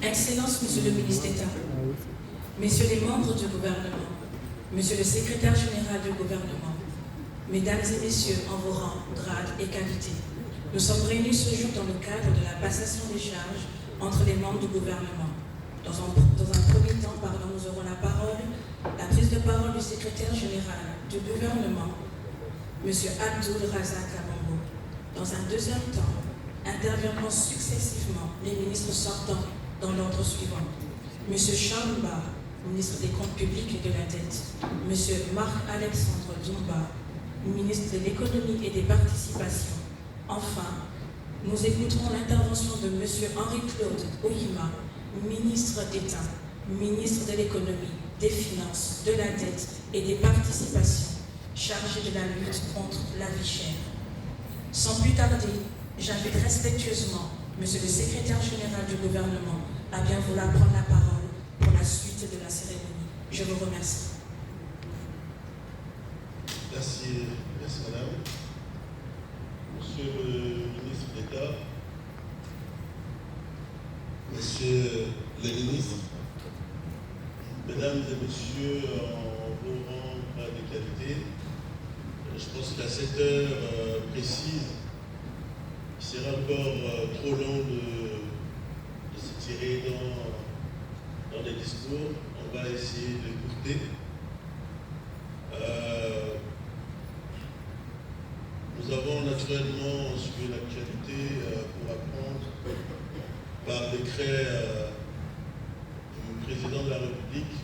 Excellences, Monsieur le ministre d'État, Messieurs les membres du gouvernement, Monsieur le secrétaire général du gouvernement, Mesdames et Messieurs en vos rangs, grades et qualités, nous sommes réunis ce jour dans le cadre de la passation des charges entre les membres du gouvernement. Dans un premier temps, nous aurons la prise de parole du secrétaire général du gouvernement, Monsieur Abdoul Razak Abongo. Dans un deuxième temps, interviendront successivement les ministres sortants dans l'ordre suivant. Monsieur Charles Mba, ministre des Comptes publics et de la Dette. Monsieur Marc-Alexandre Dumba, ministre de l'Économie et des Participations. Enfin, nous écouterons l'intervention de Monsieur Henri-Claude Oyima, ministre d'État, ministre de l'Économie, des Finances, de la Dette et des Participations, chargé de la lutte contre la vie chère. Sans plus tarder, j'invite respectueusement Monsieur le secrétaire général du gouvernement à bien vouloir prendre la parole pour la suite de la cérémonie. Je vous remercie. Merci madame. Monsieur le ministre d'État, Monsieur le ministre, Mesdames et Messieurs en vos rangs, grades et qualités, je pense qu'à cette heure précise, il sera encore trop long de s'étirer dans les discours. On va essayer d'écouter. Nous avons naturellement suivi l'actualité pour apprendre par décret du président de la République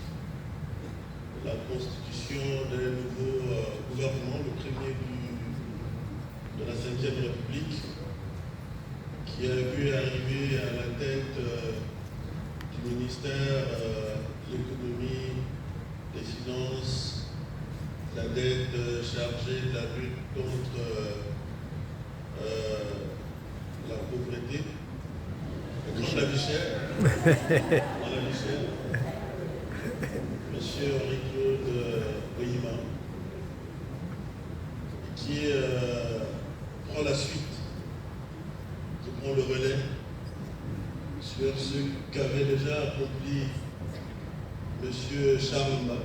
la constitution d'un nouveau gouvernement, le premier de la Ve République, qui a vu arriver à la tête du ministère de l'Économie, des Finances, la dette chargée de la lutte contre la pauvreté, contre la vie chère, Monsieur Henri-Claude Oyima, qui prend la suite, qui prend le relais sur ce qu'avait déjà accompli Monsieur Charles Mba,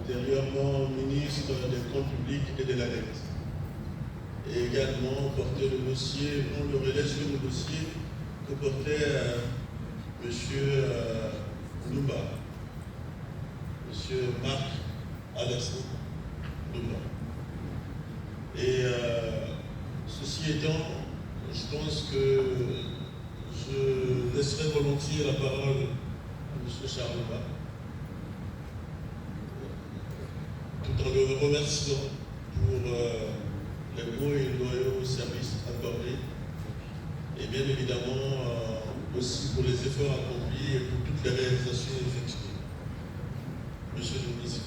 antérieurement ministre des Comptes publics et de la Dette, et également porter le dossier, prendre le relais sur le dossier que portait Monsieur Dumba, Monsieur Marc-Alexandre Dumba. Et ceci étant, je pense que je laisserai volontiers la parole à Monsieur Charles Mba, tout en le remerciant pour les beaux et loyaux services accordés, et bien évidemment aussi pour les efforts accomplis et pour toutes les réalisations effectuées. Monsieur le ministre.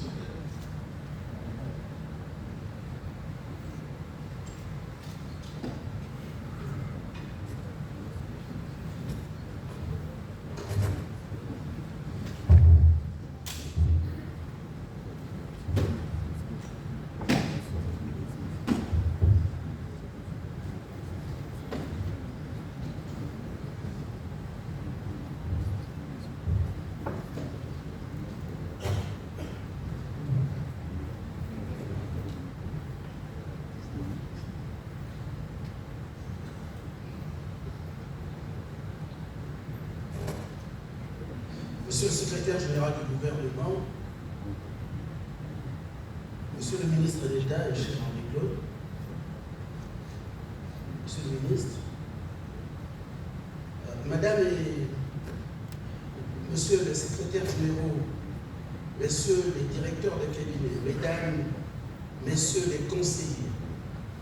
Monsieur le secrétaire général du gouvernement, Monsieur le ministre d'État et cher Henri-Claude, Monsieur le ministre, Madame et Monsieur les secrétaires généraux, Messieurs les directeurs de cabinet, Mesdames, Messieurs les conseillers,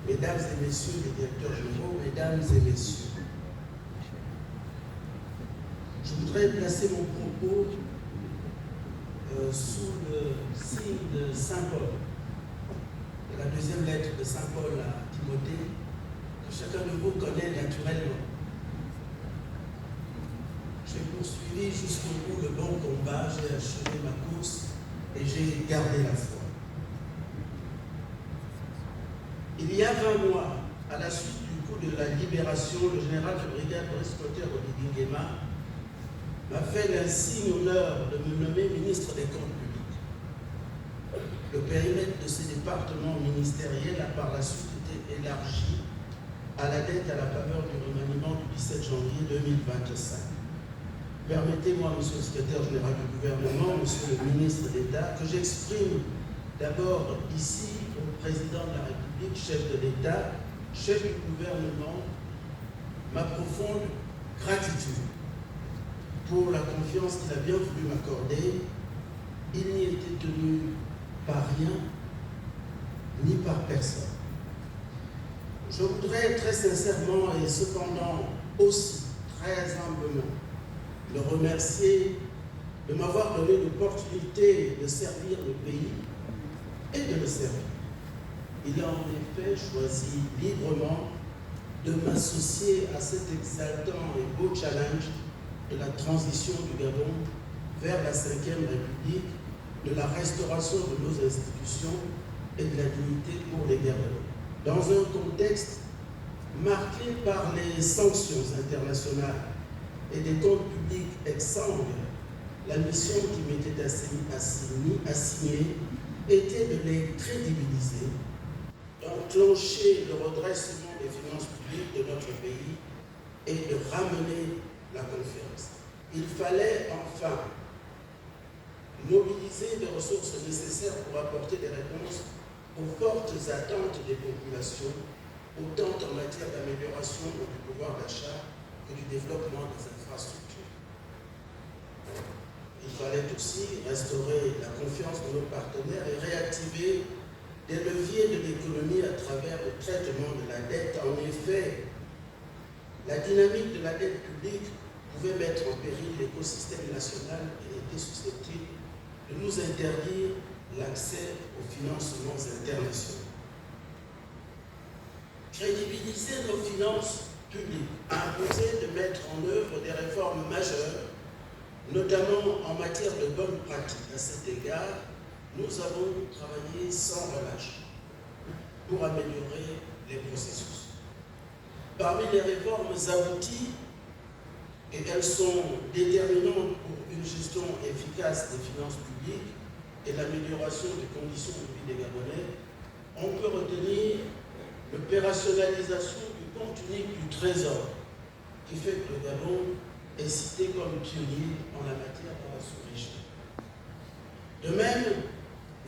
Mesdames et Messieurs les directeurs généraux, Mesdames et Messieurs, je voudrais placer mon propos sous le signe de Saint Paul, de la deuxième lettre de Saint Paul à Timothée, que chacun de vous connaît naturellement. J'ai poursuivi jusqu'au bout le bon combat, j'ai achevé ma course et j'ai gardé la foi. Il y a 20 mois, à la suite du coup de la libération, le général de brigade Brice Clotaire Oligui-Nguema m'a fait l'insigne honneur de me nommer ministre des Comptes publics. Le périmètre de ce département ministériel a par la suite été élargi à la dette à la faveur du remaniement du 17 janvier 2025. Permettez-moi, Monsieur le secrétaire général du gouvernement, Monsieur le ministre d'État, que j'exprime d'abord ici au président de la République, chef de l'État, chef du gouvernement, ma profonde gratitude pour la confiance qu'il a bien voulu m'accorder. Il n'y était tenu par rien ni par personne. Je voudrais très sincèrement et cependant aussi très humblement le remercier de m'avoir donné l'opportunité de servir le pays et de le servir. Il a en effet choisi librement de m'associer à cet exaltant et beau challenge de la transition du Gabon vers la 5e République, de la restauration de nos institutions et de la dignité pour les Gabonais. Dans un contexte marqué par les sanctions internationales et des comptes publics exsangues, la mission qui m'était assignée était de les crédibiliser, d'enclencher le redressement des finances publiques de notre pays et de ramener la confiance. Il fallait enfin mobiliser les ressources nécessaires pour apporter des réponses aux fortes attentes des populations, autant en matière d'amélioration du pouvoir d'achat que du développement des infrastructures. Il fallait aussi restaurer la confiance de nos partenaires et réactiver des leviers de l'économie à travers le traitement de la dette. En effet, la dynamique de la dette publique pouvait mettre en péril l'écosystème national et était susceptible de nous interdire l'accès aux financements internationaux. Crédibiliser nos finances publiques a imposé de mettre en œuvre des réformes majeures, notamment en matière de bonnes pratiques. À cet égard, nous avons travaillé sans relâche pour améliorer les processus. Parmi les réformes abouties, et elles sont déterminantes pour une gestion efficace des finances publiques et l'amélioration des conditions de vie des Gabonais, on peut retenir l'opérationnalisation du compte unique du Trésor, qui fait que le Gabon est cité comme pionnier en la matière dans la sous-région. De même,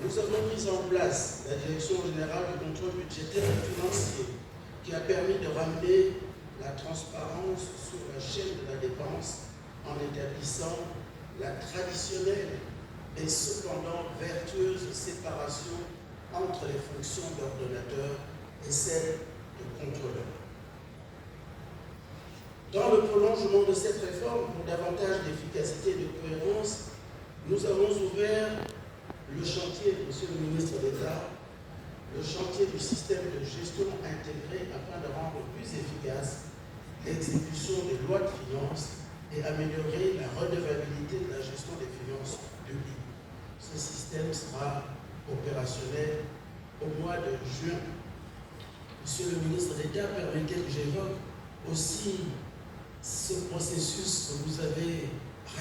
nous avons mis en place la Direction générale du contrôle budgétaire et financier, qui a permis de ramener la transparence sur la chaîne de la dépense en établissant la traditionnelle et cependant vertueuse séparation entre les fonctions d'ordonnateur et celles de contrôleur. Dans le prolongement de cette réforme, pour davantage d'efficacité et de cohérence, nous avons ouvert le chantier, Monsieur le ministre d'État, le chantier du système de gestion intégré afin de rendre plus efficace l'exécution des lois de finances et améliorer la redevabilité de la gestion des finances publiques. Ce système sera opérationnel au mois de juin. Monsieur le ministre d'État, permettez que j'évoque aussi ce processus que vous avez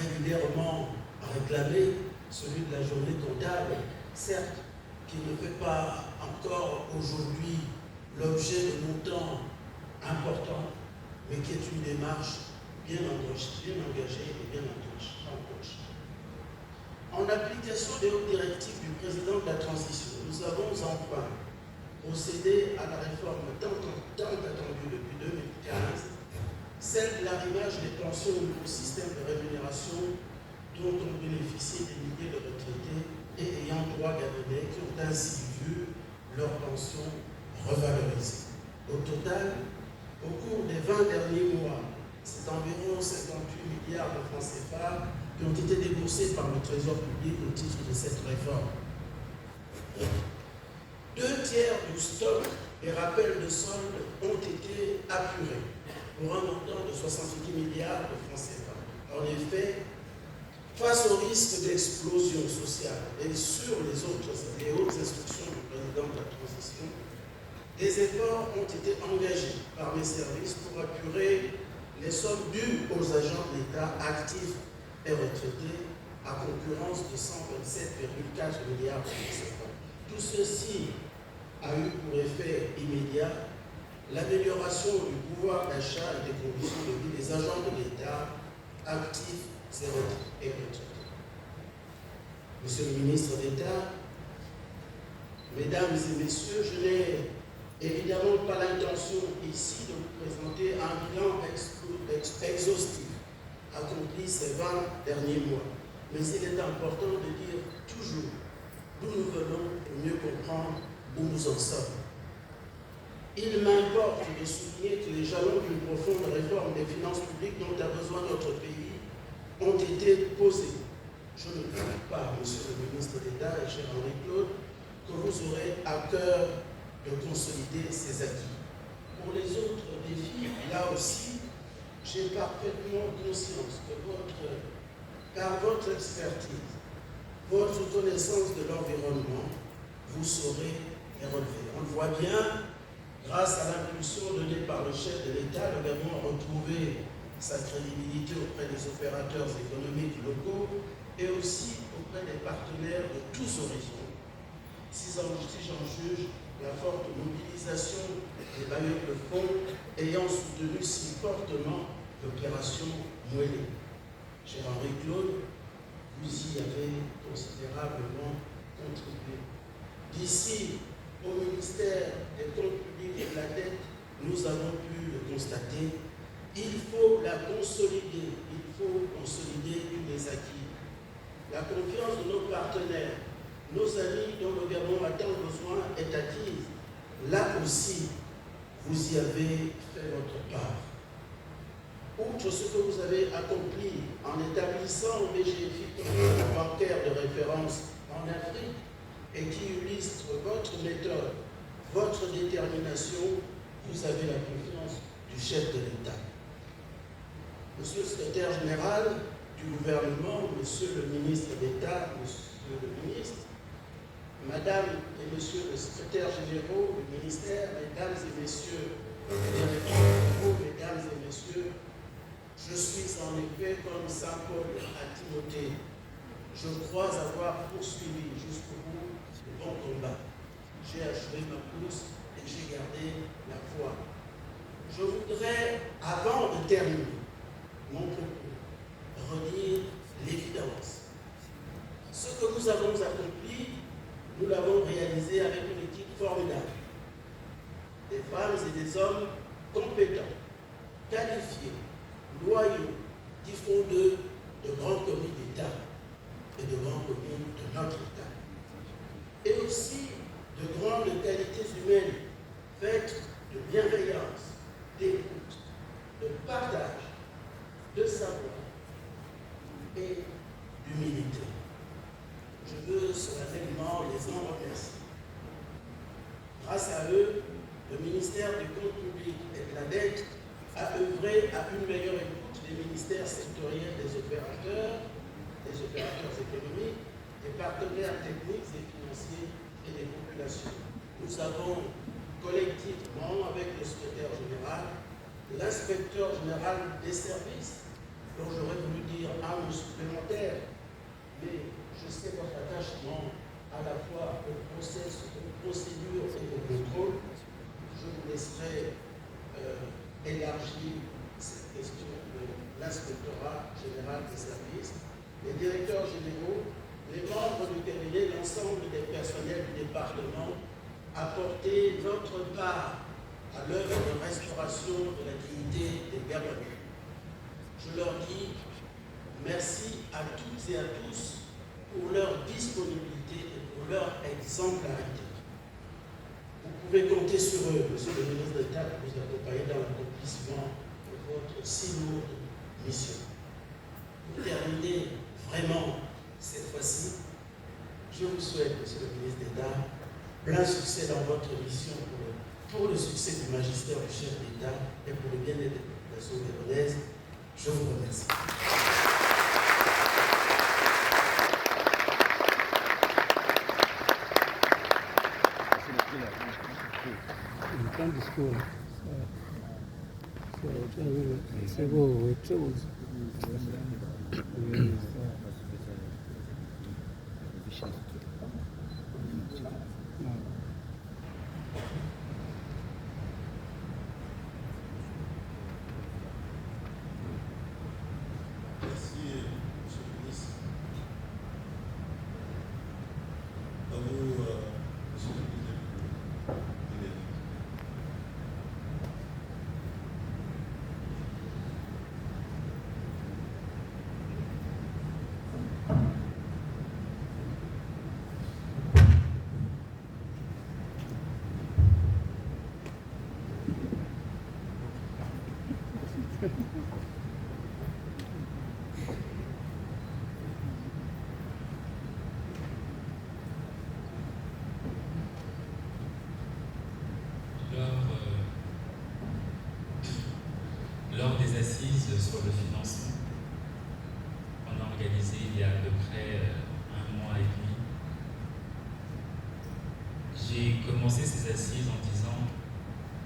régulièrement réclamé, celui de la journée comptable, certes, qui ne fait pas encore aujourd'hui l'objet de montants importants, mais qui est une démarche bien engagée et bien enclenchée. En application des hautes directives du président de la transition, nous avons enfin procédé à la réforme tant attendue depuis 2015, celle de l'arrimage des pensions au nouveau système de rémunération dont ont bénéficié des milliers de retraités et ayant droit gabonais qui ont ainsi vu leur pension revalorisés. Au total, au cours des 20 derniers mois, c'est environ 58 milliards de francs CFA qui ont été déboursés par le Trésor public au titre de cette réforme. 2 tiers du stock et rappels de soldes ont été apurés pour un montant de 68 milliards de francs CFA. En effet, face au risque d'explosion sociale et sur les hautes instructions du président de la transition, des efforts ont été engagés par mes services pour apurer les sommes dues aux agents de l'État actifs et retraités à concurrence de 127,4 milliards de francs CFA. Tout ceci a eu pour effet immédiat l'amélioration du pouvoir d'achat et des conditions de vie des agents de l'État actifs et retraités. Monsieur le ministre d'État, Mesdames et Messieurs, je n'ai évidemment pas l'intention ici de vous présenter un bilan exhaustif accompli ces 20 derniers mois, mais il est important de dire toujours d'où nous venons pour mieux comprendre où nous en sommes. Il m'importe de souligner que les jalons d'une profonde réforme des finances publiques dont a besoin notre pays ont été posés. Je ne doute pas, Monsieur le ministre d'État et cher Henri-Claude, que vous aurez à cœur de consolider ces acquis. Pour les autres défis, là aussi, j'ai parfaitement conscience que par votre expertise, votre connaissance de l'environnement, vous saurez les relever. On le voit bien, grâce à l'impulsion donnée par le chef de l'État, le Gabon a retrouvé sa crédibilité auprès des opérateurs économiques locaux et aussi auprès des partenaires de tous horizons. Si j'en juge la forte mobilisation des bailleurs de fonds ayant soutenu si fortement l'opération Mouélé. Cher Henri-Claude, vous y avez considérablement contribué. D'ici au ministère des Comptes publics et de la dette, nous avons pu le constater. Il faut la consolider, il faut consolider tous les acquis. La confiance de nos partenaires, nos amis dont le Gabon a tant besoin est acquise. Là aussi, vous y avez fait votre part. Outre ce que vous avez accompli en établissant au BGFI un bancaire de référence en Afrique et qui illustre votre méthode, votre détermination, vous avez la confiance du chef de l'État. Monsieur le secrétaire général du gouvernement, monsieur le ministre d'État, monsieur le ministre, Madame et Monsieur le secrétaire généraux du ministère, Mesdames et Messieurs les référents, Mesdames et Messieurs, je suis en effet comme Saint Paul à Timothée. Je crois avoir poursuivi jusqu'au bout le bon combat. J'ai achevé ma course et j'ai gardé la foi. Je voudrais, avant de terminer mon propos, redire l'évidence. Ce que nous avons accompli, nous l'avons réalisé avec une équipe formidable. Des femmes et des hommes compétents, qualifiés, loyaux, qui font d'eux de grands commis d'État et de grands commis de notre État. Et aussi de grandes qualités humaines faites de bienveillance, d'écoute, de partage, de savoir et d'humilité. Je veux solennellement les en remercier. Grâce à eux, le ministère des Comptes publics et de la dette a œuvré à une meilleure écoute des ministères sectoriels des opérateurs économiques, des partenaires techniques et financiers et des populations. Nous avons collectivement, avec le secrétaire général, l'inspecteur général des services, dont j'aurais voulu dire un mot supplémentaire, mais je sais votre attachement à la fois au process, aux procédures et au contrôle. Je vous laisserai élargir cette question de l'inspectorat général des services, les directeurs généraux, les membres du cabinet, l'ensemble des personnels du département, apporter notre part à l'œuvre de restauration de la dignité des Gabonais. Je leur dis merci à toutes et à tous pour leur disponibilité et pour leur exemplarité. Vous pouvez compter sur eux, monsieur le ministre d'État, pour vous accompagner dans l'accomplissement de votre si lourde mission. Pour terminer vraiment cette fois-ci, je vous souhaite, monsieur le ministre d'État, plein succès dans votre mission pour le succès du magistère du chef d'État et pour le bien-être des populations gabonaises. Je vous remercie. Un discours. C'est beau, autre chose. Merci, monsieur le ministre. À vous, monsieur le ministre. Lors des assises sur le financement, on a organisé il y a à peu près un mois et demi, j'ai commencé ces assises en disant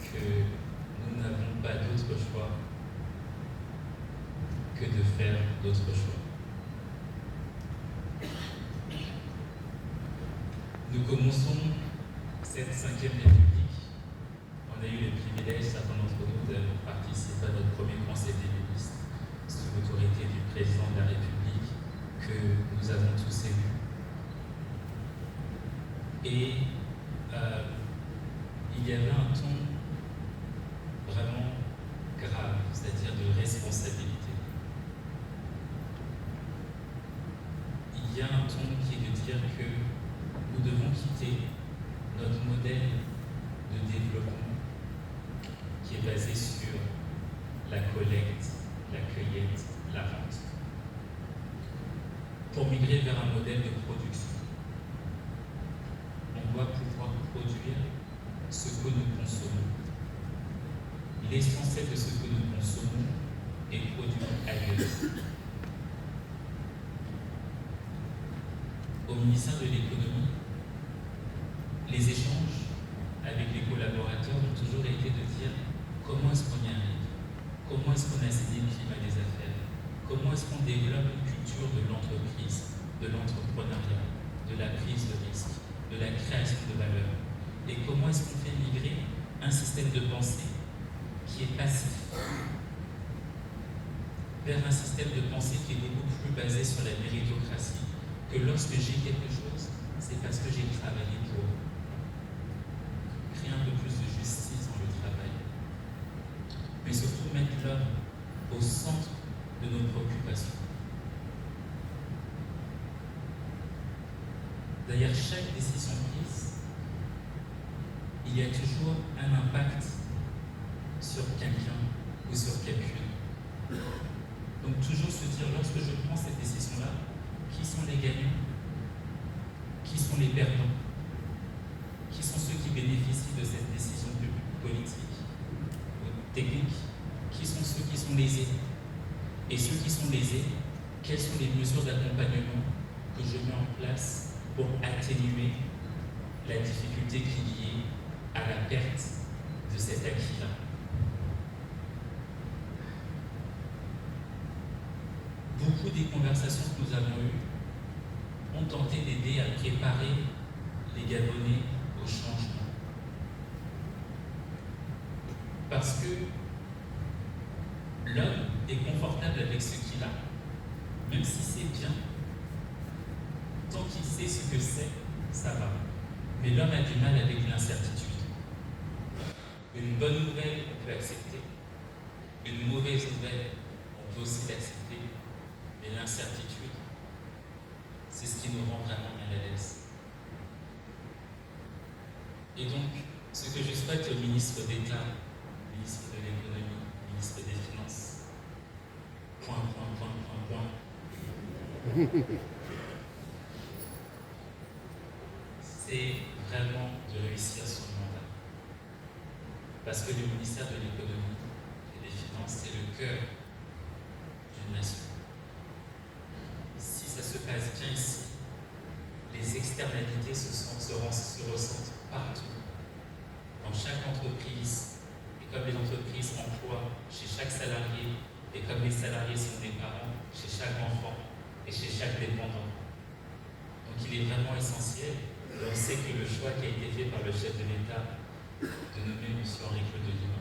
que nous n'avons pas d'autre choix que de faire d'autres choix. Nous commençons cette 5e République. On a eu le privilège, certains d'entre nous, de participer à notre premier conseil des ministres sous l'autorité du président de la République que nous avons tous élus. Et il y avait un ton vraiment grave, c'est-à-dire de responsabilité. Il y a un ton qui est de dire que nous devons quitter notre modèle de développement qui est basé sur la collecte, la cueillette, la vente, pour migrer vers un modèle de production. On doit pouvoir produire ce que nous consommons. L'essentiel de ce que nous consommons est produit ailleurs. Au ministère de l'économie, les échanges avec les collaborateurs ont toujours été de dire comment est-ce qu'on y arrive, comment est-ce qu'on assainit le climat des affaires, comment est-ce qu'on développe une culture de l'entreprise, de l'entrepreneuriat, de la prise de risque, de la création de valeur, et comment est-ce qu'on fait migrer un système de pensée qui est passif vers un système de pensée qui est beaucoup plus basé sur la méritocratie, que lorsque j'ai quelque chose, c'est parce que j'ai travaillé pour. Créer un peu plus de justice dans le travail, mais surtout mettre l'homme au centre de nos préoccupations. Derrière chaque décision prise, il y a toujours un impact sur quelqu'un ou sur quelqu'une. Donc toujours se dire, lorsque je prends cette décision-là, qui sont les gagnants? Qui sont les perdants? Qui sont ceux qui bénéficient de cette décision politique ou technique? Qui sont ceux qui sont lésés? Et ceux qui sont lésés, quelles sont les mesures d'accompagnement que je mets en place pour atténuer la difficulté qui est liée à la perte de cet acquis-là? Beaucoup des conversations que nous avons eues ont tenté d'aider à préparer les Gabonais au changement. Parce que l'homme est confortable avec ce qu'il a, même si c'est bien. Tant qu'il sait ce que c'est, ça va. Mais l'homme a du mal avec l'incertitude. Une bonne nouvelle, on peut accepter. Une mauvaise nouvelle, on peut aussi l'accepter. Mais l'incertitude, c'est ce qui nous rend vraiment mal à l'aise. Et donc, Ce que je souhaite au ministre d'État, ministre de l'économie, ministre des Finances, point. C'est vraiment de réussir son mandat. Parce que le ministère de l'économie et des Finances, c'est le cœur d'une nation. Si ça se passe bien ici, les externalités se ressentent partout. Dans chaque entreprise, et comme les entreprises emploient chez chaque salarié, et comme les salariés sont des parents, chez chaque enfant et chez chaque dépendant. Donc il est vraiment essentiel, et on sait que le choix qui a été fait par le chef de l'État de nommer M. Henri-Claude Lima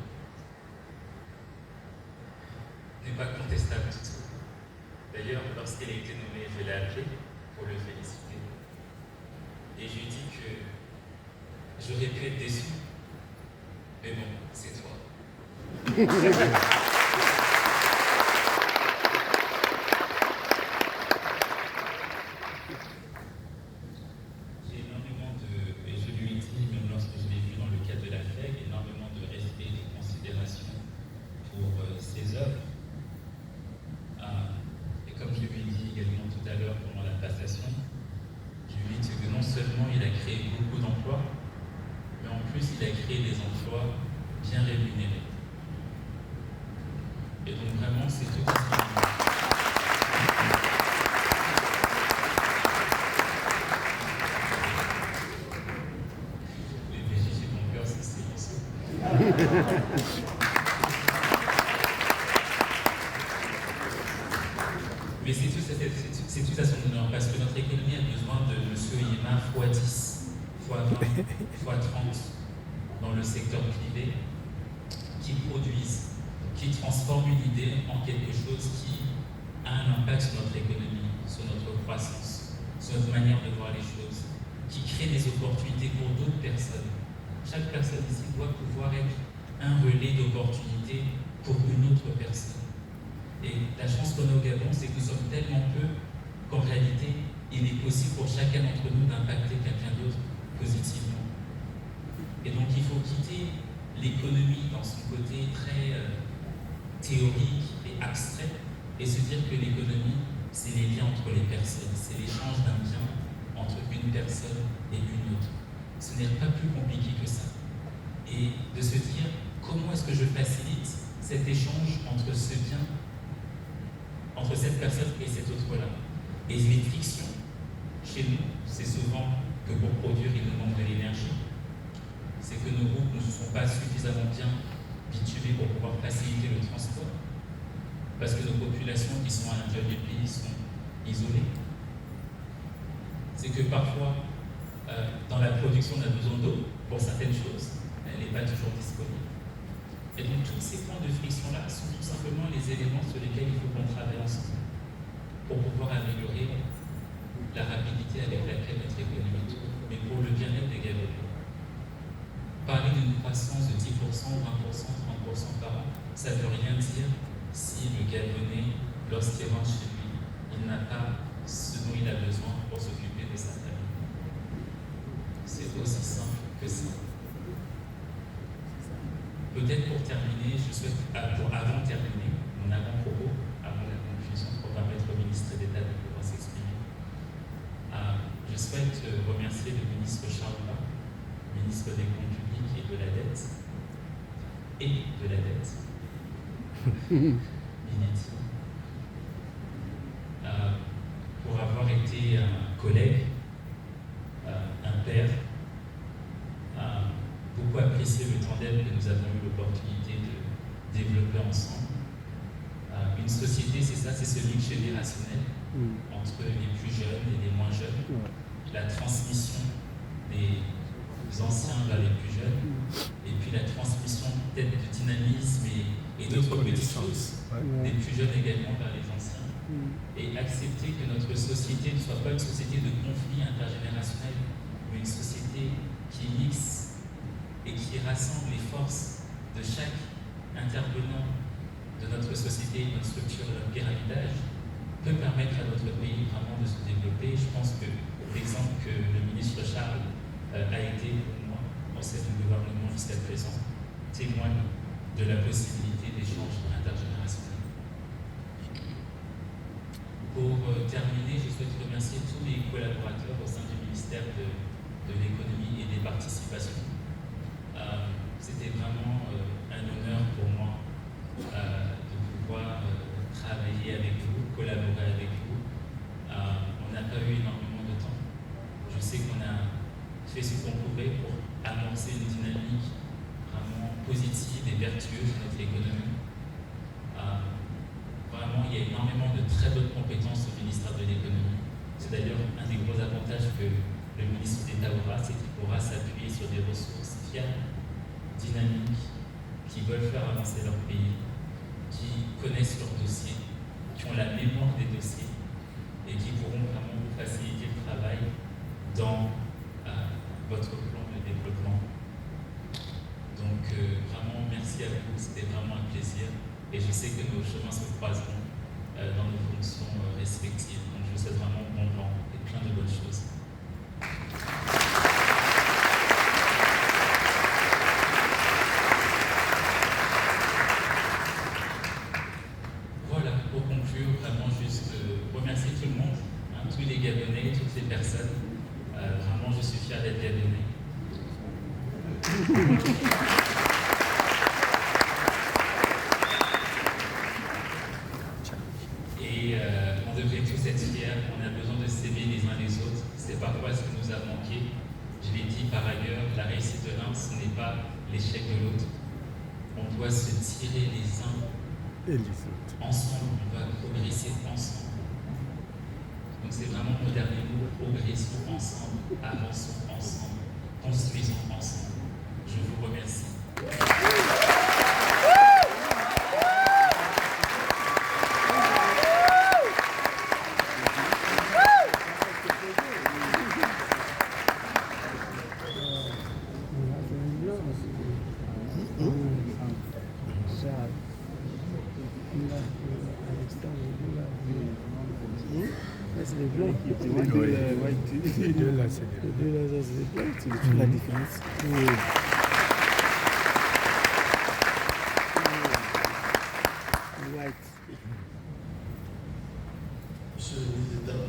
n'est pas contestable du tout. D'ailleurs, lorsqu'il a été nommé, je l'ai appelé pour le féliciter. Et je lui ai dit que j'aurais pu être déçu. Mais bon, c'est toi. J'ai énormément et je lui ai dit, même lorsque je l'ai vu dans le cadre de la FEC, énormément de respect et de considération pour ses œuvres. Et comme je lui ai dit également tout à l'heure pendant la passation, je lui ai dit que non seulement il a créé beaucoup d'emplois, mais en plus il a créé des emplois bien rémunérés. Et donc vraiment, c'est tout ce les BG, j'ai mon cœur, c'est silencieux. Mais c'est tout à son honneur, parce que notre économie a besoin de M. Yema x10, x20, x30 dans le secteur privé, qui produisent, qui transforment une idée en quelque chose qui a un impact sur notre économie, sur notre croissance, sur notre manière de voir les choses, qui crée des opportunités pour d'autres personnes. Chaque personne ici doit pouvoir être un relais d'opportunités pour une autre personne. Et la chance qu'on a au Gabon, c'est que nous sommes tellement peu qu'en réalité, il est possible pour chacun d'entre nous d'impacter quelqu'un d'autre positivement. Et donc il faut quitter l'économie dans son côté très théorique et abstrait et se dire que l'économie, c'est les liens entre les personnes, c'est l'échange d'un bien entre une personne et une autre. Ce n'est pas plus compliqué que ça. Et de se dire comment est-ce que je facilite cet échange entre ce bien, entre cette personne et cette autre-là. Et les frictions, chez nous, c'est souvent que pour produire, il nous manque de l'énergie. C'est que nos routes ne sont pas suffisamment bien bitumées pour pouvoir faciliter le transport. Parce que nos populations qui sont à l'intérieur du pays sont isolées. C'est que parfois, dans la production, on a besoin d'eau pour certaines choses, elle n'est pas toujours disponible. Et donc tous ces points de friction-là sont tout simplement les éléments sur lesquels il faut qu'on travaille ensemble pour pouvoir améliorer la rapidité avec laquelle notre économie tourne, mais pour le bien-être des Gabonais. Parler d'une croissance de 10%, 20%, 30% par an, ça ne veut rien dire si le Gabonais, lorsqu'il rentre chez lui, il n'a pas ce dont il a besoin pour s'occuper de sa famille. C'est aussi simple que ça. Peut-être pour terminer, je souhaite, avant de terminer, mon avant-propos, avant la conclusion, pour permettre au ministre d'État de pouvoir s'exprimer, je souhaite remercier le ministre Charles Ba, ministre des Comptes publics et de la dette, Minetti, pour avoir été un collègue, un père, beaucoup apprécié le tandem que nous avons eu l'opportunité de développer ensemble. Une société, c'est ça, c'est ce mix générationnel entre les plus jeunes et les moins jeunes, la transmission des anciens vers les plus jeunes, et puis la transmission peut-être de dynamisme et d'autres petites choses, des plus jeunes également vers les anciens, et accepter que notre société ne soit pas une société de conflit intergénérationnel, mais une société qui mixe et qui rassemble les forces de chaque intervenant de notre société, de notre structure, de notre pyramidage, peut permettre à notre pays vraiment de se développer. Je pense que l'exemple que le ministre Charles a été pour moi, pour cette gouvernement présent témoigne de la possibilité d'échanges intergénérationnels. Pour terminer, je souhaite remercier tous les collaborateurs au sein du ministère de l'économie et des participations. C'était vraiment un honneur pour moi de pouvoir travailler avec vous, collaborer avec vous. On n'a pas eu énormément de temps. Je sais qu'on a fait ce qu'on pouvait pour amorcer une dynamique vraiment positive et vertueuse de notre économie. Vraiment, il y a énormément de très bonnes compétences au ministère de l'économie. C'est d'ailleurs un des gros avantages que le ministre d'État aura, c'est qu'il pourra s'appuyer sur des ressources fiables, dynamiques, qui veulent faire avancer leur pays, qui connaissent leurs dossiers, qui ont la mémoire des dossiers et qui pourront vraiment vous faciliter le travail dans votre plan de développement. Donc vraiment merci à vous, c'était vraiment un plaisir et je sais que nos chemins se croiseront dans nos fonctions respectives. Donc je vous souhaite vraiment bon vent et plein de bonnes choses. Voilà, pour conclure, vraiment juste remercier tout le monde, tous les Gabonais, toutes les personnes. Vraiment, je suis fier d'être Gabonais. Et on devrait tous être fiers, on a besoin de s'aimer les uns les autres. C'est parfois ce qui nous a manqué. Je l'ai dit par ailleurs, la réussite de l'un, ce n'est pas l'échec de l'autre. On doit se tirer les uns Et les autres. ensemble, on va progresser ensemble. Donc c'est vraiment mon dernier mot, progressons ensemble, avançons ensemble, construisons ensemble. Je vous remercie. C'est les blancs. Les deux là, c'est les blancs. Tu vois la différence? Oui. White. Monsieur le ministre d'État,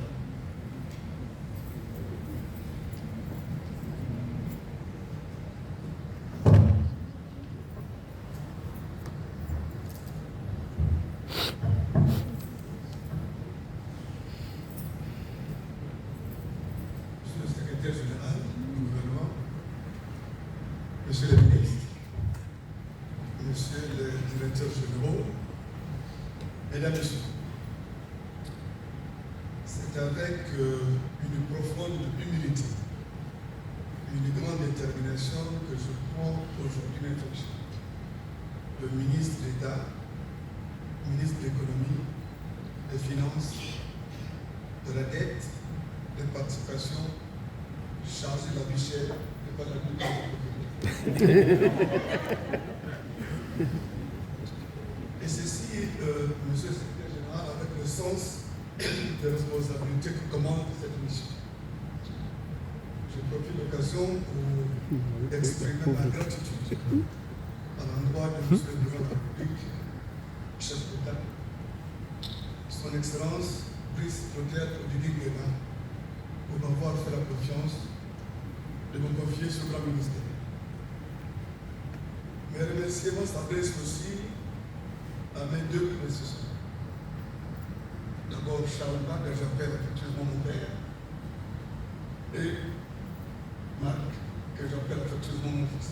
Monsieur le secrétaire général du gouvernement, Monsieur le ministre, Monsieur le directeur général, Mesdames, Messieurs, c'est avec une profonde humilité, une grande détermination que je prends aujourd'hui mes fonctions de ministre d'État, ministre de l'économie, des finances, de la dette, des participations, chargé de la vie chère, et pas la vie. Et ceci, Monsieur le secrétaire général, avec le sens des responsabilités que commande cette mission. Je profite de l'occasion pour exprimer ma gratitude à l'endroit de Monsieur le président de la République, chef d'État, Son Excellence Brice Clotaire Oligui Nguema, pour m'avoir fait la confiance de me confier ce grand ministère. Mes remerciements s'adressent aussi à mes deux prédécesseurs. D'abord, Charles Marc, que j'appelle affectueusement mon père, et Marc, que j'appelle affectueusement mon fils.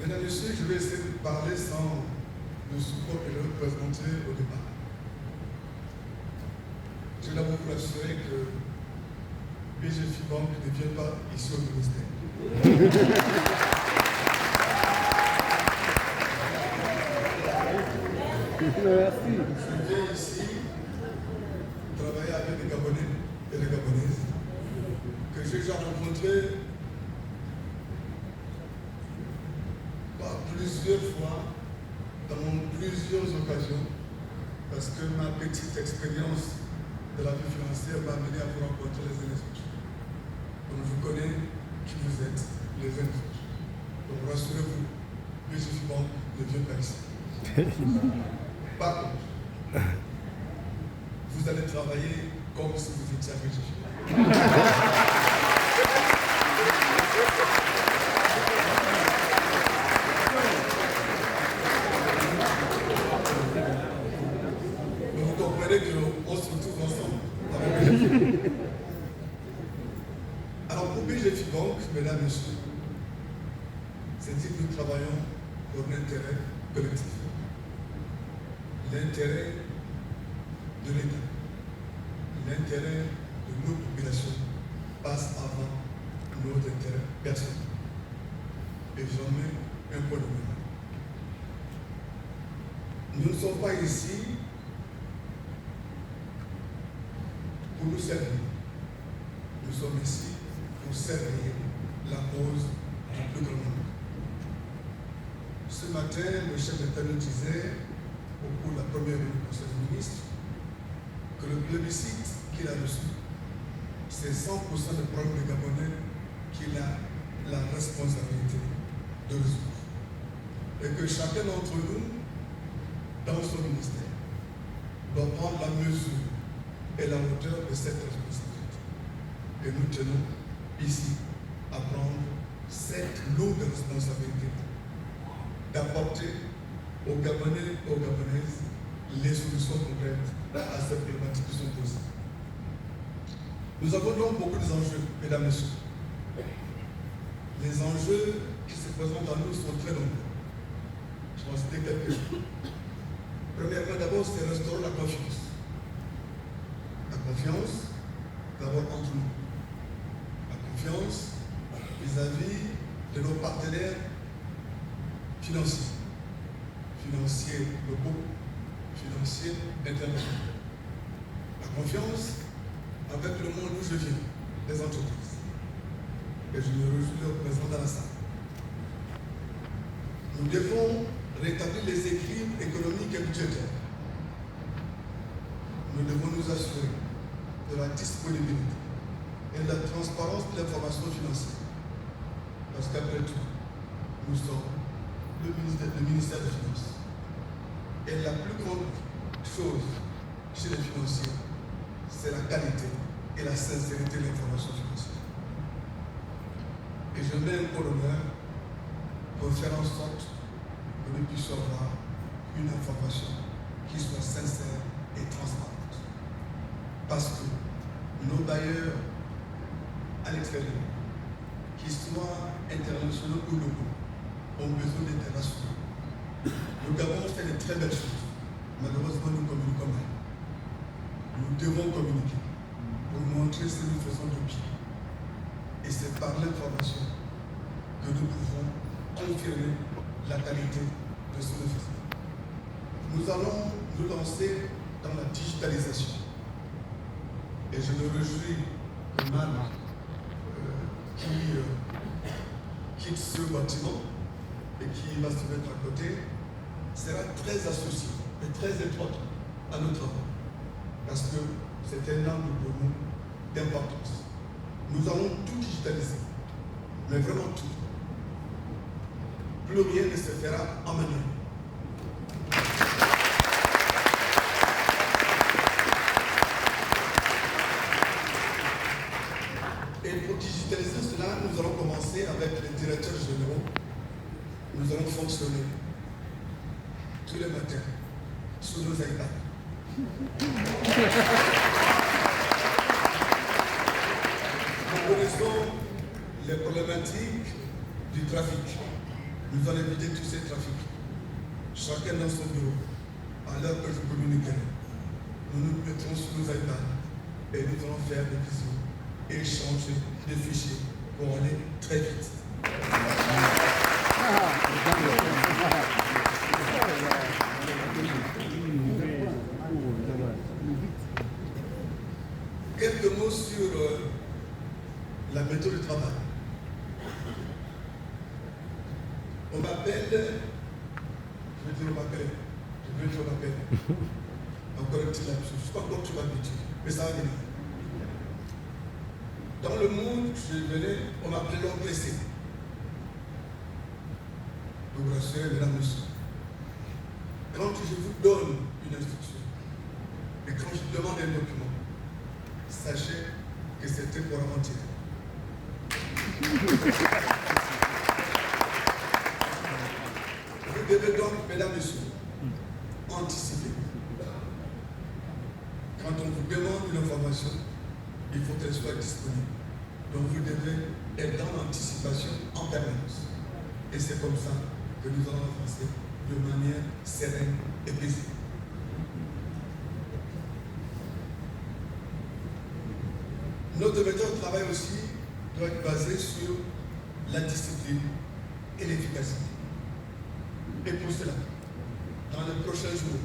Mesdames et messieurs, je vais essayer de parler sans le support que je vais présenter au départ. Je dois vous assurer que BGF Bank ne vient pas ici au ministère. Merci. Je viens ici travailler avec des Gabonais et des Gabonaises que j'ai déjà rencontrés par plusieurs fois, dans plusieurs occasions, parce parce que ma petite expérience de la vie financière m'a amené à vous rencontrer les uns les autres. Donc je connais qui vous êtes les uns les autres. Donc rassurez-vous, BGF Bank ne vient pas ici. Par contre, vous allez travailler comme si vous étiez à BGF. Vous comprenez qu'on se retrouve ensemble avec BGF. Alors pour BGF Bank, mesdames et messieurs, c'est dit que nous travaillons pour l'intérêt collectif. L'intérêt de l'État, l'intérêt de nos populations passe avant notre intérêt personnel. Et j'en mets un point de vue. Nous ne sommes pas ici pour nous servir. Nous sommes ici pour servir la cause du plus grand nombre. Ce matin, le chef d'État nous disait, au cours de la première réunion du Conseil des ministres, que le plébiscite qu'il a reçu, c'est 100% des problèmes des Gabonais qu'il a la responsabilité de résoudre. Et que chacun d'entre nous, dans son ministère, doit prendre la mesure et la hauteur de cette responsabilité. Et nous tenons ici à prendre cette lourde responsabilité d'apporter aux Gabonais et aux Gabonaises les solutions concrètes à ces problématiques qui sont posées. Nous avons donc beaucoup d'enjeux, mesdames et messieurs. Les enjeux qui se présentent à nous sont très nombreux. Je vais en citer quelques-uns. Premièrement, d'abord, c'est restaurer la confiance. La confiance, d'abord entre nous. La confiance vis-à-vis de nos partenaires financiers. Financiers locaux, financiers internationaux. La confiance avec le monde d'où je viens, les entreprises. Et je me réjouis de représenter dans la salle. Nous devons rétablir les équilibres économiques et budgétaires. Nous devons nous assurer de la disponibilité et de la transparence de l'information financière. Parce qu'après tout, nous sommes le ministère des Finances. Et la plus grande chose chez les financiers, c'est la qualité et la sincérité de l'information financière. Et je mets un peu l'honneur pour faire en sorte que nous puissions avoir une information qui soit sincère et transparente. Parce que nos bailleurs à l'extérieur, qu'ils soient internationaux ou locaux, ont besoin d'internationaux. Nous avons fait de très belles choses. Malheureusement, nous communiquons mal. Nous devons communiquer pour montrer ce que nous faisons de pied. Et c'est par l'information que nous pouvons confirmer la qualité de ce que nous faisons. Nous allons nous lancer dans la digitalisation. Et je me réjouis que Man, qui quitte ce bâtiment et qui va se mettre à côté, sera très associé et très étroit à nos travaux. Parce que c'est un angle pour nous d'importance. Nous allons tout digitaliser, mais vraiment tout. Plus rien ne se fera en manuel. Et pour digitaliser cela, nous allons commencer avec les directeurs généraux. Nous allons fonctionner tous les matins sur nos iPads. Nous connaissons les problématiques du trafic. Nous allons éviter tous ces trafics. Chacun dans son bureau, à l'heure que je communiquerai, nous nous mettrons sur nos iPads et nous allons faire des visios et échanger des fichiers pour aller très vite. Quelques mots sur la méthode de travail. On m'appelle, Encore un petit lapsus. Je ne sais pas encore tu vas habituer, mais ça va venir. Dans le monde, je venais, on m'appelait l'homme pressé. Donc, rassurez, mesdames, messieurs. Quand je vous donne une instruction, et quand je demande un document, sachez que c'était pour avant-hier. Vous devez donc, mesdames, messieurs, anticiper. Quand on vous demande une information, il faut qu'elle soit disponible. Donc vous devez être dans l'anticipation en permanence. Et c'est comme ça que nous allons avancer de manière sereine et paisible. Notre méthode de travail aussi doit être basée sur la discipline et l'efficacité. Et pour cela, dans les prochains jours,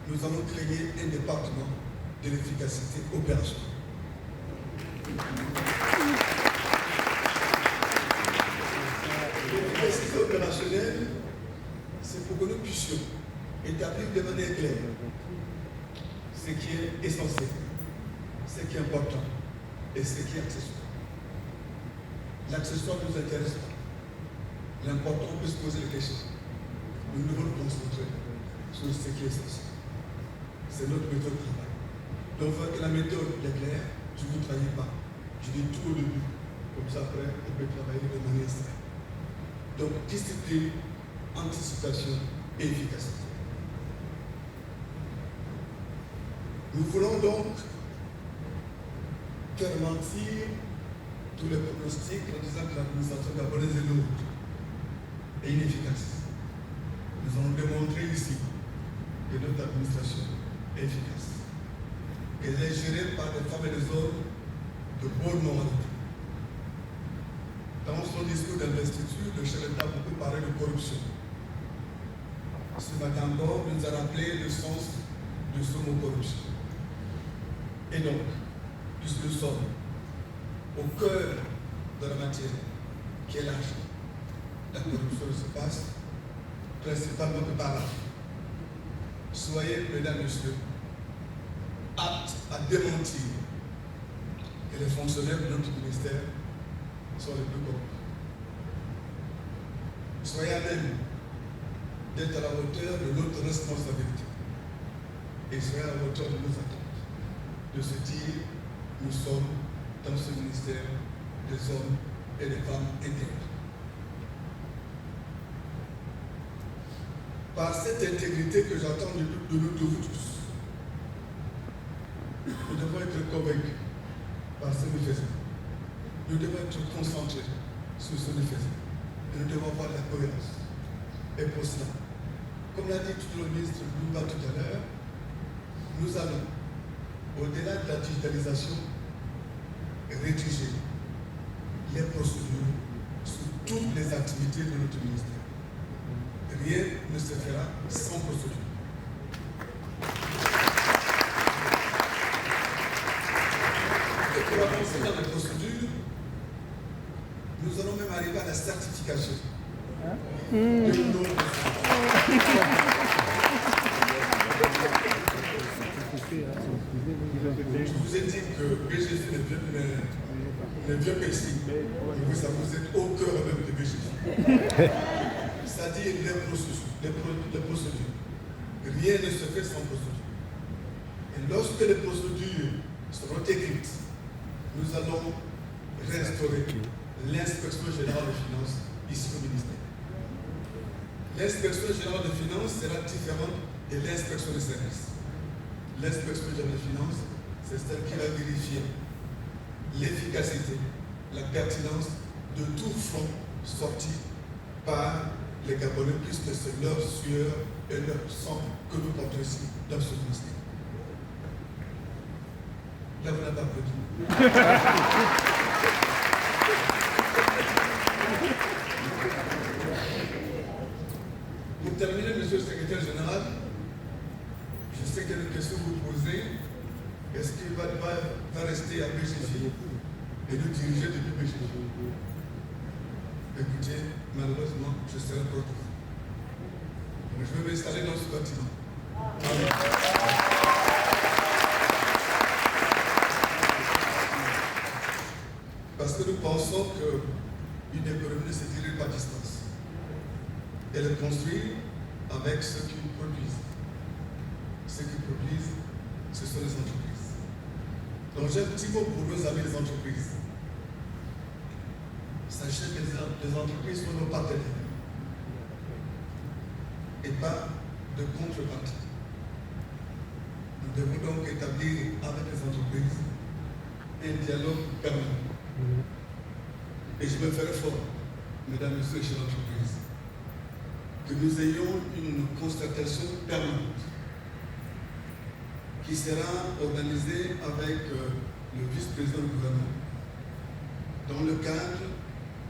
nous allons créer un département de l'efficacité opérationnelle. L'efficacité opérationnelle, c'est pour que nous puissions établir de manière claire ce qui est essentiel, ce qui est important et ce qui est accessoire. L'accessoire ne nous intéresse pas. L'important, on peut se poser des questions. Nous devons nous concentrer sur ce qui est essentiel. C'est notre méthode de travail. Donc, la méthode est claire, je ne vous trahis pas. Je dis tout au début. Comme ça, après, on peut travailler de manière sereine. Donc, discipline, anticipation et efficacité. Nous voulons donc faire mentir tous les pronostics en disant que l'administration gabonaise est lourde et inefficace. Nous allons démontrer ici que notre administration est efficace. Elle est gérée par des femmes et des hommes de bonne moralité. Dans son discours d'investiture, le chef d'État a beaucoup parlé de corruption. Ce matin encore, il nous a rappelé le sens de ce mot corruption. Et donc, puisque nous sommes au cœur de la matière, qui est l'argent, la corruption se passe principalement par l'argent. Soyez, mesdames et messieurs, aptes à démentir que les fonctionnaires de notre ministère sont les plus corrompus. Soyez à même d'être à la hauteur de notre responsabilité et soyez à la hauteur de nos attentes. De se dire, nous sommes dans ce ministère des hommes et des femmes intègres. Par cette intégrité que j'attends de vous tous, nous devons être convaincus par ce que nous faisons. Nous devons être concentrés sur ce que nous faisons. Et nous devons avoir de la cohérence. Et pour cela, comme l'a dit tout le ministre Louba tout à l'heure, nous allons, au-delà de la digitalisation, rédiger les procédures sur toutes les activités de notre ministère. Rien ne se fera sans procédure. Et pour avancer dans les procédures, nous allons même arriver à la certification de nos Je vous ai dit que BGF ne vient pas ici. Et vous êtes au cœur même de BGF. C'est-à-dire les procédures. Rien ne se fait sans procédure. Et lorsque les procédures seront écrites, nous allons restaurer l'inspection générale des finances ici au ministère. L'inspection générale des finances sera différente de l'inspection des services. L'inspection générale des finances, c'est celle qui va vérifier l'efficacité, la pertinence de tout fonds sorti par les Gabonais, puisque c'est leur sueur et leur sang que nous portons ici dans ce ministère. Là, vous n'avez pas applaudi. Pour terminer, monsieur le secrétaire général, je sais quelle question vous posez. Est-ce qu'il va rester à BGF et nous diriger depuis BGF? Écoutez, malheureusement, je serai trop tôt. Je vais m'installer dans ce bâtiment. Parce que nous pensons qu'une économie ne se dirige pas à distance. Elle est construite avec ceux qui produisent. Ceux qui produisent, ce sont les entreprises. Donc j'ai un petit mot pour nos amis des entreprises. Sachez que les entreprises sont nos partenaires et pas de contrepartie. Nous devons donc établir avec les entreprises un dialogue permanent. Et je me ferai fort, mesdames et messieurs les chefs d'entreprise, que nous ayons une concertation permanente qui sera organisée avec le vice-président du gouvernement dans le cadre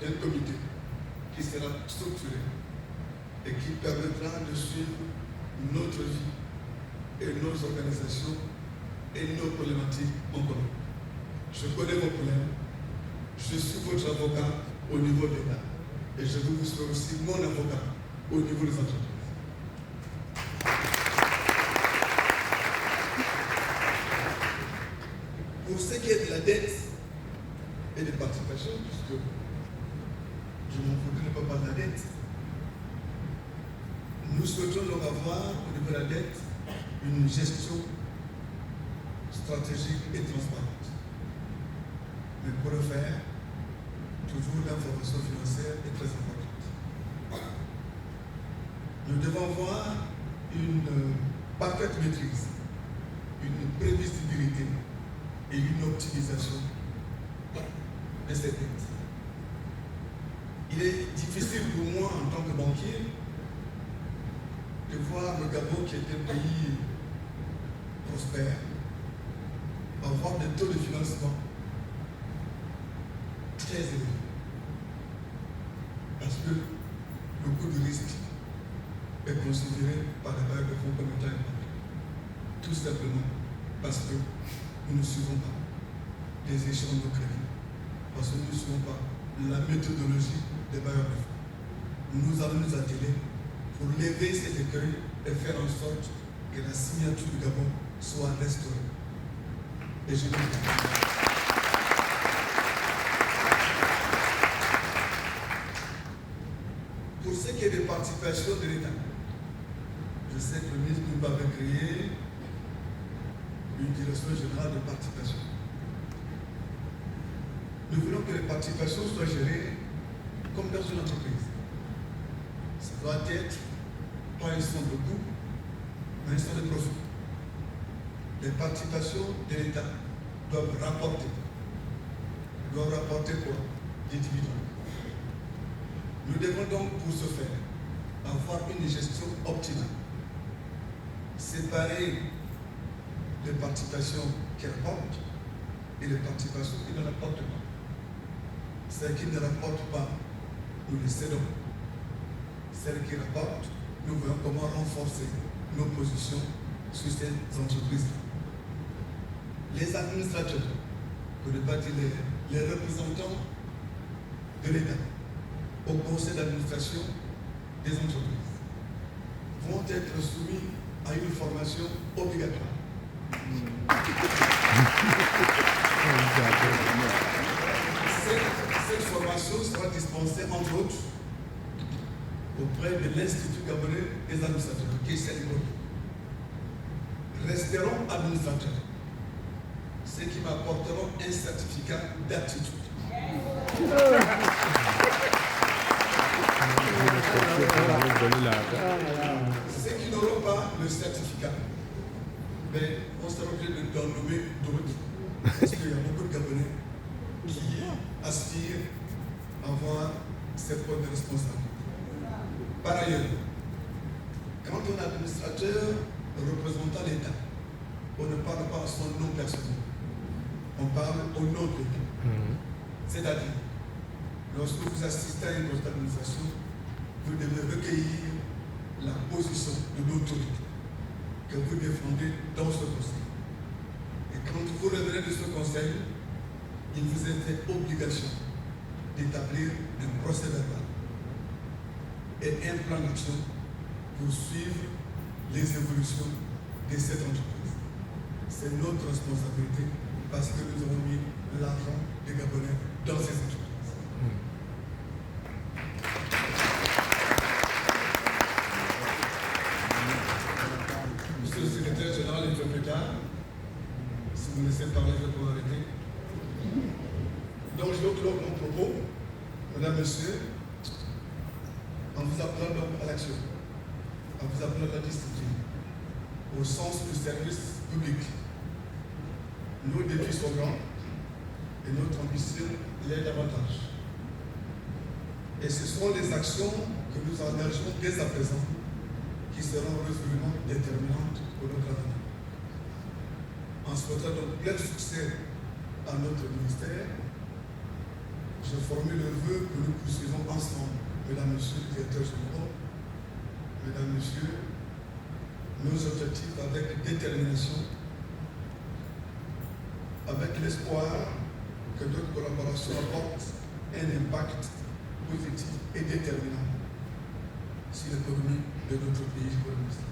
d'un comité qui sera structuré et qui permettra de suivre notre vie et nos organisations et nos problématiques en commun. Je connais vos problèmes, je suis votre avocat au niveau de l'État et je vous serai aussi mon avocat au niveau des entreprises. Pour ce qui est de la dette et des participations, puisque je m'en voudrais ne pas parler de la dette, nous souhaitons donc avoir au niveau de la dette une gestion stratégique et transparente. Mais pour le faire, toujours l'information financière est très importante. Nous devons avoir une parfaite maîtrise, une prévisibilité et une optimisation de cette dette. Il est difficile pour moi en tant que banquier de voir le Gabon, qui est un pays prospère, avoir des taux de financement très élevés. Parce que le coût du risque est considéré par les bailleurs de fonds comme étant important. Tout simplement parce que nous ne suivons pas les échanges de crédit, parce que nous ne suivons pas la méthodologie des bailleurs de fonds. Nous allons nous atteler pour lever cet écueil et faire en sorte que la signature du Gabon soit restaurée. Et je dis pour ce qui est des participations de l'État, je sais que le ministre nous avait créé une direction générale de participation. Nous voulons que les participations soient gérées comme dans une entreprise. Ça doit être pas un centre de coût, mais un centre de profit. Les participations de l'État doivent rapporter. Doivent rapporter quoi? Des dividendes. Nous devons donc, pour ce faire, avoir une gestion optimale. Séparer les participations qui rapportent et les participations qui ne rapportent pas. Celles qui ne rapportent pas, nous les cédons. Celles qui rapportent, nous voyons comment renforcer nos positions sur ces entreprises. Les administrateurs, pour ne pas dire les représentants de l'État au conseil d'administration des entreprises vont être soumis à une formation obligatoire. Cette formation sera dispensée entre autres auprès de l'Institut gabonais des administrateurs, qui est célébré. Resteront administrateurs, ceux qui m'apporteront un certificat d'aptitude. Ceux qui n'auront pas le certificat, mais on sera obligé d'en nommer d'autres. Parce qu'il y a beaucoup de Gabonais qui aspirent à avoir cette poste de responsabilité. Par ailleurs, quand on est administrateur représentant l'État, on ne parle pas à son nom personnel. On parle au nom de l'État. C'est-à-dire, lorsque vous assistez à une poste d'administration, vous devez recueillir la position de l'autorité que vous défendez dans ce conseil. Et quand vous revenez de ce conseil, il vous est fait obligation d'établir un procès verbal et un plan d'action pour suivre les évolutions de cette entreprise. C'est notre responsabilité parce que nous avons mis l'argent des Gabonais dans ces entreprises. Monsieur le secrétaire général, il fait plus tard. Si vous me laissez parler, je vais arrêter. Donc, je vais clore mon propos, mesdames, messieurs, en vous appelant donc à l'action, en vous appelant à la discipline, au sens du service public. Nos défis sont grands et notre ambition l'est davantage. Et ce sont les actions que nous engageons dès à présent qui seront résolument déterminantes pour notre avenir. En souhaitant donc plein succès à notre ministère, je formule le vœu que nous poursuivons ensemble, mesdames, messieurs les directeurs généraux, mesdames, messieurs, nos objectifs avec détermination, avec l'espoir que notre collaboration apporte un impact positif et déterminant sur l'économie de notre pays. Je vous remercie.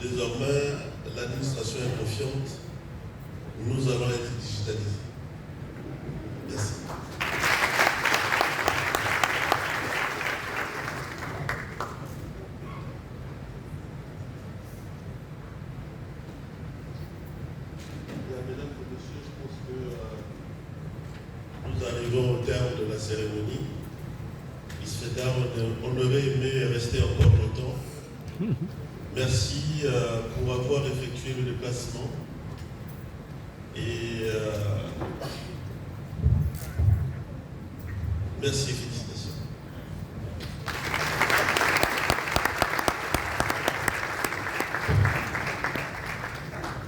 Désormais, l'administration est confiante. Nous allons être digitalisés. Merci. Mesdames et messieurs, je pense que nous arrivons au terme de la cérémonie. Il se fait tard, on aurait aimé rester encore longtemps. Merci pour avoir effectué le déplacement et merci effectivement.